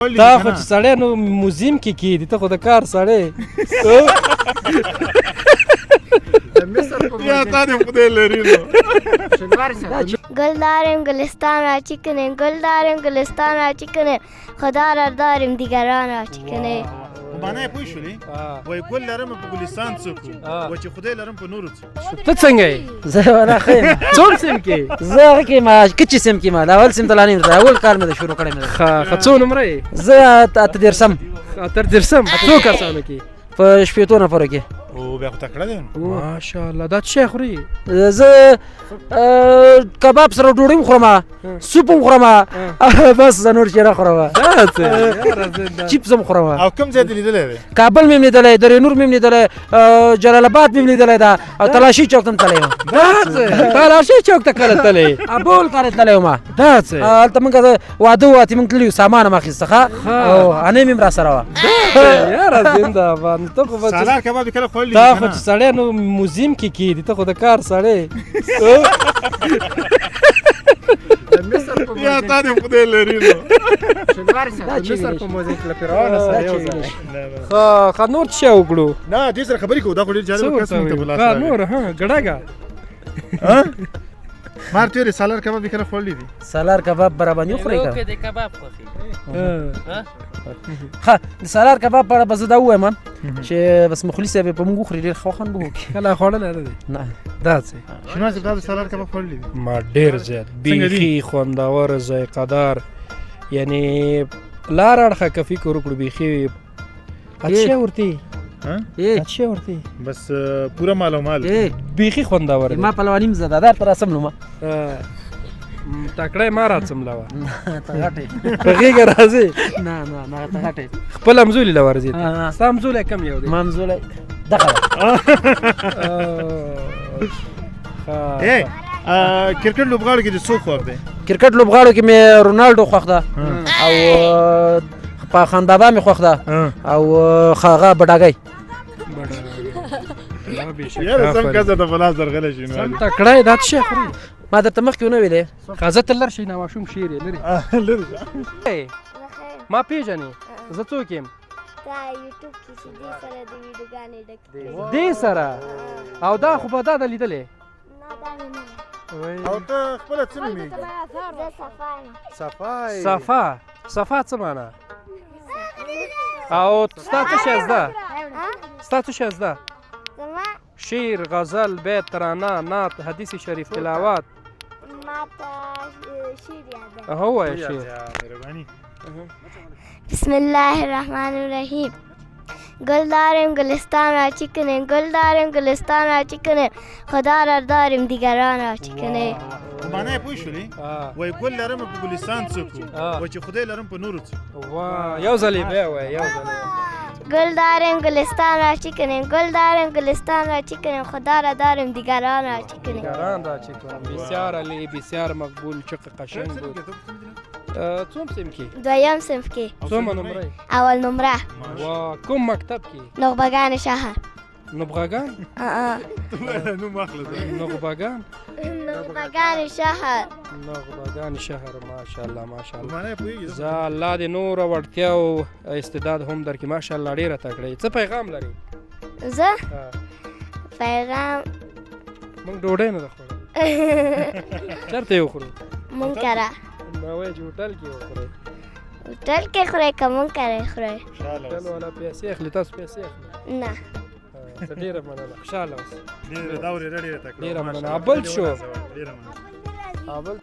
تا خو چې سړی نو موزیم کې کیدي ته خو د کار سړی یا تا دې خدای لري نو گلداریم گلستان را چی کنیم گلداریم گلستان را چی کنیم خدا را داریم دیگران را چی کنیم معنی پوه شولې وای ګل لرم په ګلستان څوک و چې خدای لرم په نورو څوک ته څنګه یې زه ولا خیم څوم سیم کې زه هغه کې ما کچې سیم کې ما دا اول سیم ته لا نیم اول کار مې شروع کړی مې ښه څو نمره یې زه اته درسم اتر درسم څو کسانو کې په شپېتو نفرو کې او بیا خو تکړه دی ماشاءالله دا څه خوري زه کباب سره ډوډۍ هم خورم سوپ هم خورم بس زه نور شی نه خورم چیپس هم خورم او کوم ځای دې لیدلی دی کابل مې هم لیدلی درې نور مې هم لیدلی جلال آباد مې هم لیدلی ده او تلاشي چوک ته هم تللی یم تلاشي چوک ته کله تللی ابول کار تللی یم دا څه هلته موږ واده و اتې موږ تللي یو سامان هم اخیسته ښه او انۍ مې هم را سره وه یاره زنده باد ته خو به سالار کباب دې کله خوړلی تا خو چې سړی نو موزیم کې کیدي ته خو د کار سړی یا تا دې خدای لري نو ښه نور څه وکړو نه دې سره خبرې کوو دا خو ډېر جالب کس موږ ته په لاس راغی. نور ها ګډاګه مار تیورې سالار کباب دې کله خوړلی دي سالار کباب برابر خورئ که د کباب خوښي ښه د سالار کباب په اړه به زه دا ووایم چې بس مخلي صاحب یې په موږ وخوري ډېر ښه خوند به وکړي کله خوړلی نه دی نه دا څه شنواز صاحب دا د سالار کباب خوړلی دي ما ډېر زیات بیخي خوندور ذایقه دار یعنی لار اړخه که فکر وکړو بیخي اچھا ورتي اچھا ورتي بس پورا مال او مال بیخي خوندور ما پهلواني مزه ده در ته راسملومه تکړه ما راڅملاوه ته غټې په غېږه راځې نه نه نه ته غټې خپل همزولي له ورځې ستا همزولی کم یو دی ما همزولی دغه ده کرکټ لوبغاړو کې د څوک خوښ دی کرکټ لوبغاړو کې مې رونالډو خوښ ده او په خاندابا مې خوښ ده او هغه بډاګی یاره سم کس ته په لاس درغلی شي سم تکړه دا څه خوري ما درته مخکې ونه ویلې خزه ته لر شي نه ماشوم شیر یې لري ما پیژنې زه څوک یم تا یوټیوب کې چې دې سره د ویډیوګانې ډکې دې سره او دا خو به دا د لیدلې نه دا مې نه او ته خپله څه نومېږي زه صفا یم صفای صفا څه معنا او ستا څه شی زده ستا څه شی زده زما شعر غزل بیت ترانه نعت حدیث شریف تلاوت ما ته شعر یاد دی هو وایه شعر مهرباني بسم الله الرحمن الرحیم گلداریم گلستان را چی کنیم گلداریم گلستان را چی کنیم خدا را داریم دیگران را چی کنیم معنی پوه شولې وای ګل لرم په ګلستان څوک و چې خدای لرم په نورو څوک واه یو ځلې بیا وایه یو ځلې گلداریم گلستان را چی کنیم گلداریم گلستان را چی کنیم خدا را داریم دیگران را چی کنیم دیگران را چی کنیم بسیار علی بسیار مقبول چقدر قشنگ بود څوم سیم کې دویم صنف کې څومه نمره اول نمره وا کوم مکتب کې نخبگان شهر نبغاګان نوم واخله نخبگان نخبگان شهر نخبگان شهر ماشاءالله ماشاءالله معنی پوهېږي زه الله دې نور وړتیا او استعداد هم درکړي ماشاءالله ډېره تکړه څه پیغام لري زه پیغام موږ ډوډۍ نه ده خوړلې چېرته یې وخورو مونږ کره ما وایي چې هوټل کې وخورئ هوټل کې خورئ که مونږ کره خورئ هوټل والا پیسې اخلي تاسو پیسې اخلي نه ته ډېره مننه خوشحاله اوسئ ډېره دا ورېره ډېره تکړه ډېره مننه ابل شو ډېره مننه ابل